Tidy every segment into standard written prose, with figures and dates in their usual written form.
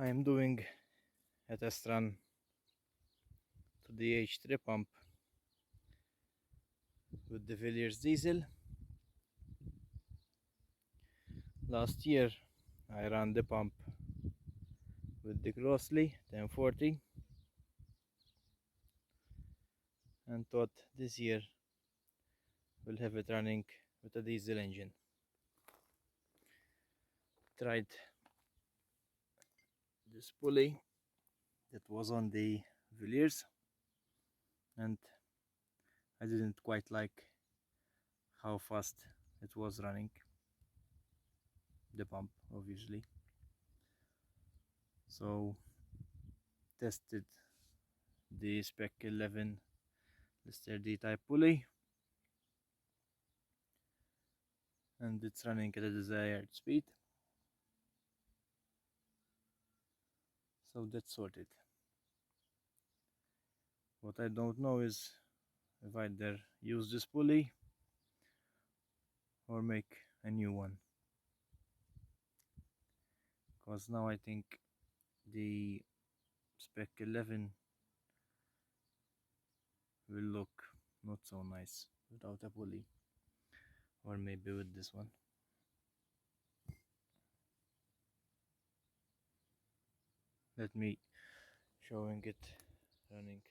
I am doing a test run to the H3 pump with the Villiers diesel. Last year I ran the pump with the Crossley 1040 and thought this year we'll have it running with a diesel engine. Tried this pulley that was on the Villiers and I didn't quite like how fast it was running the pump, obviously. So tested the Spec 11 Lister D type pulley and it's running at a desired speed. So that's sorted. What I don't know is if I either use this pulley or make a new one, because now I think the Spec 11 will look not so nice without a pulley, or maybe with this one. Let me showing it running.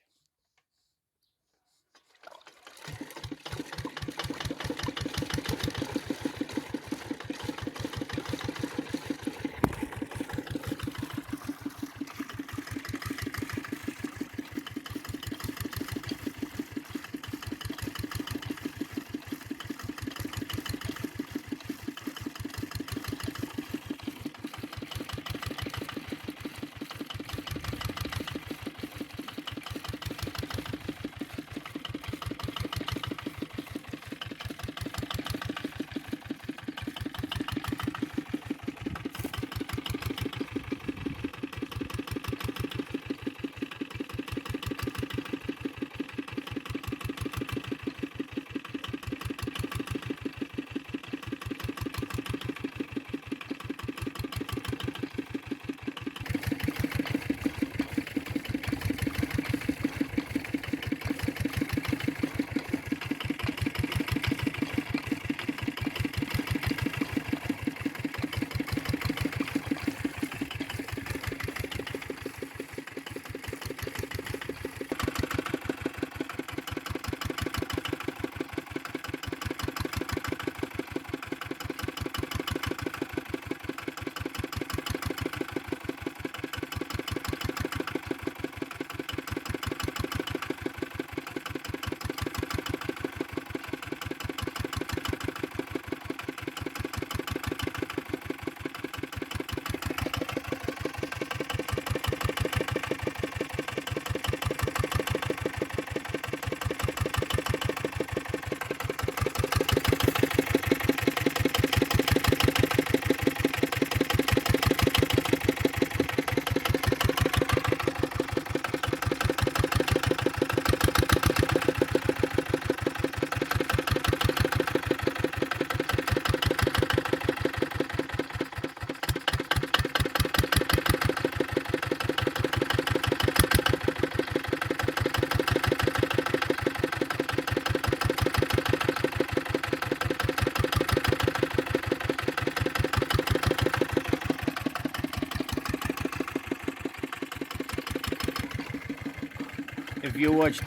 If you watched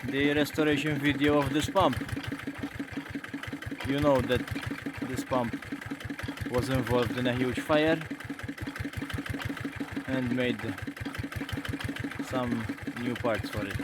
the restoration video of this pump, you know that this pump was involved in a huge fire and made some new parts for it.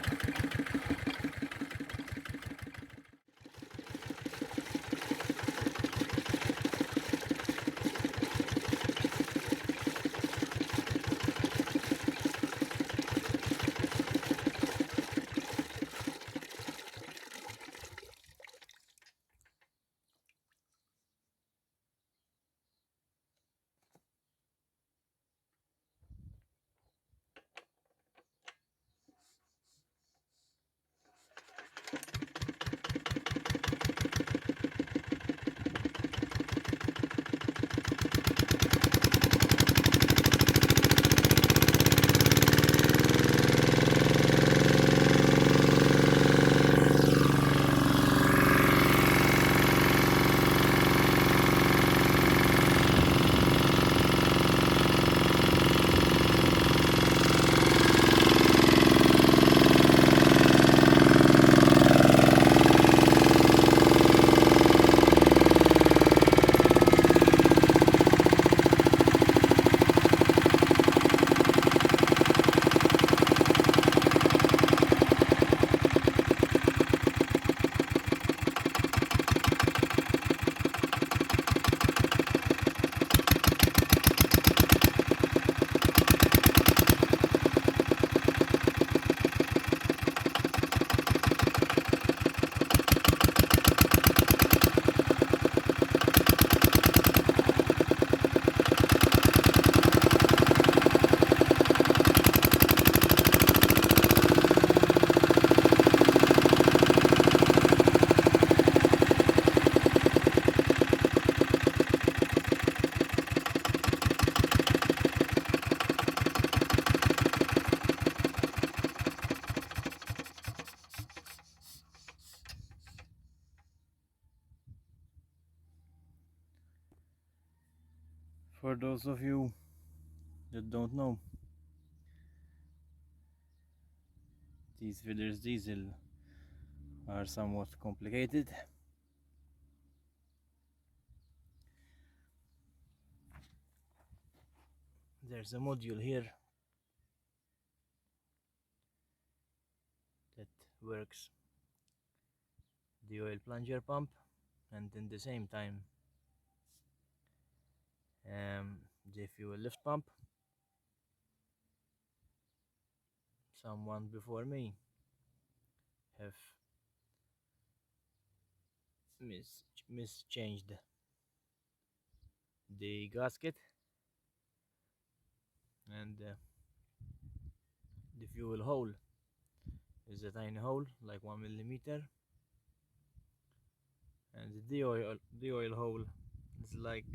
those of you that don't know, these Villiers diesel are somewhat complicated. There's a module here that works the oil plunger pump and in the same time the fuel lift pump. Someone before me have mischanged the gasket, and the fuel hole is a tiny hole like 1 millimeter, and the oil hole is like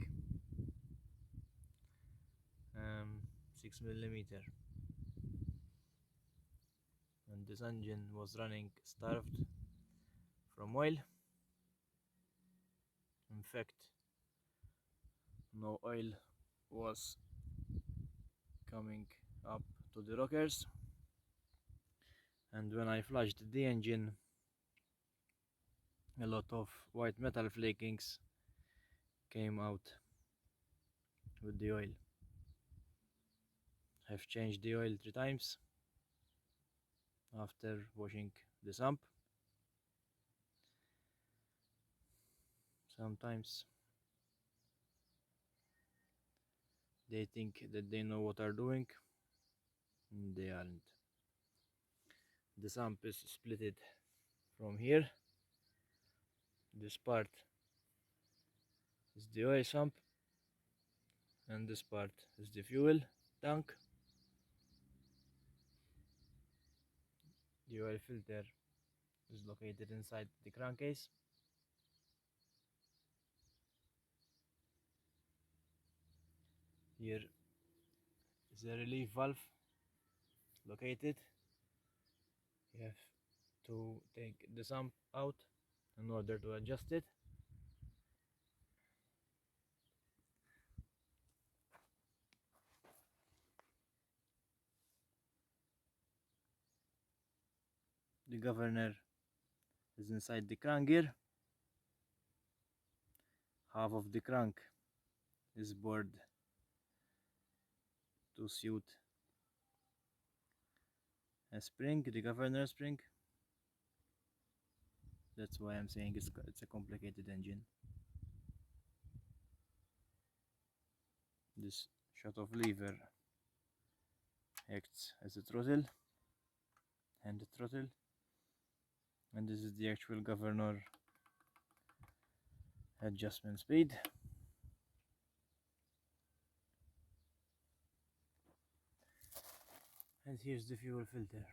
6 millimeter. And this engine was running starved from oil. In fact, no oil was coming up to the rockers, and when I flushed the engine, a lot of white metal flakings came out with the oil. I've changed the oil 3 times after washing the sump. Sometimes they think that they know what they're doing, and they aren't. The sump is splitted from here. This part is the oil sump, and this part is the fuel tank. The oil filter is located inside the crankcase. Here is a relief valve located. You have to take the sump out in order to adjust it. The governor is inside the crank gear. Half of the crank is bored to suit a spring, the governor spring. That's why I'm saying it's a complicated engine. This shut-off lever acts as a throttle, and the throttle, and this is the actual governor adjustment speed. And here's the fuel filter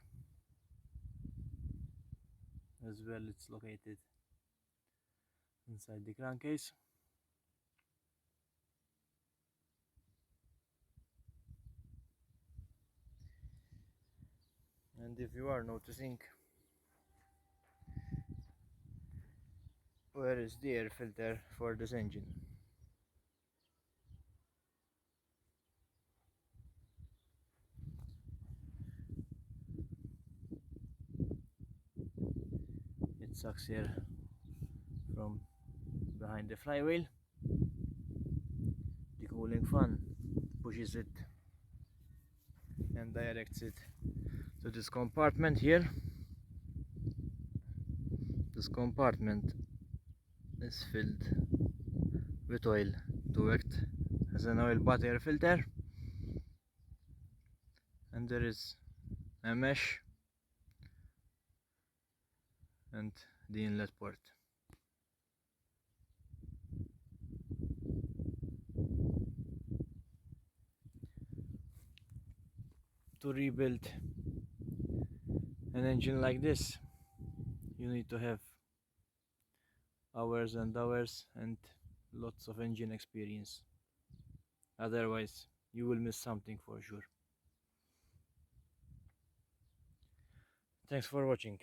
as well. It's located inside the crankcase. And if you are noticing, where is the air filter for this engine? It sucks air from behind the flywheel. The cooling fan pushes it and directs it to this compartment here. This compartment is filled with oil to act as an oil bath air filter, and there is a mesh and the inlet port. To rebuild an engine like this, you need to have hours and hours and lots of engine experience. Otherwise, you will miss something for sure. Thanks for watching.